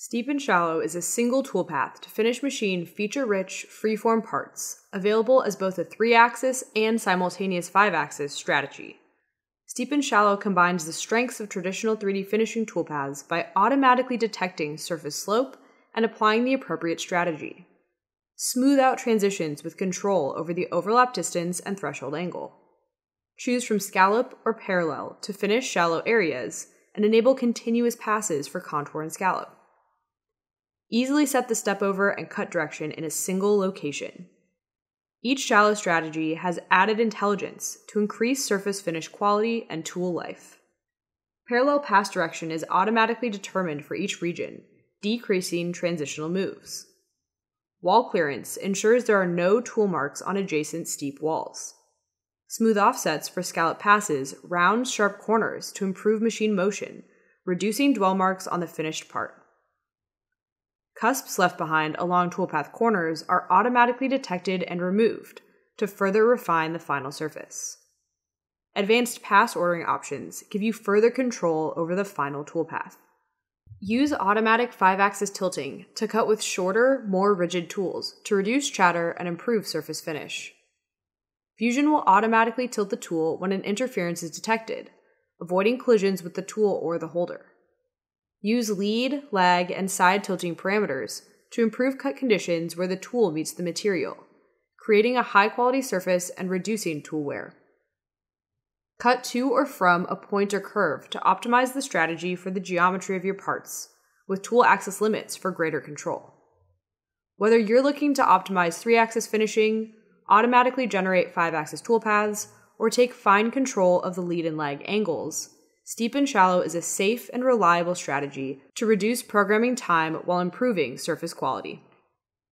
Steep and Shallow is a single toolpath to finish machine feature-rich, freeform parts, available as both a 3-axis and simultaneous 5-axis strategy. Steep and Shallow combines the strengths of traditional 3D finishing toolpaths by automatically detecting surface slope and applying the appropriate strategy. Smooth out transitions with control over the overlap distance and threshold angle. Choose from scallop or parallel to finish shallow areas and enable continuous passes for contour and scallop. Easily set the step over and cut direction in a single location. Each shallow strategy has added intelligence to increase surface finish quality and tool life. Parallel pass direction is automatically determined for each region, decreasing transitional moves. Wall clearance ensures there are no tool marks on adjacent steep walls. Smooth offsets for scallop passes round sharp corners to improve machine motion, reducing dwell marks on the finished part. Cusps left behind along toolpath corners are automatically detected and removed to further refine the final surface. Advanced pass ordering options give you further control over the final toolpath. Use automatic 5-axis tilting to cut with shorter, more rigid tools to reduce chatter and improve surface finish. Fusion will automatically tilt the tool when an interference is detected, avoiding collisions with the tool or the holder. Use lead, lag, and side tilting parameters to improve cut conditions where the tool meets the material, creating a high-quality surface and reducing tool wear. Cut to or from a point or curve to optimize the strategy for the geometry of your parts, with tool axis limits for greater control. Whether you're looking to optimize 3-axis finishing, automatically generate 5-axis toolpaths, or take fine control of the lead and lag angles, Steep and Shallow is a safe and reliable strategy to reduce programming time while improving surface quality.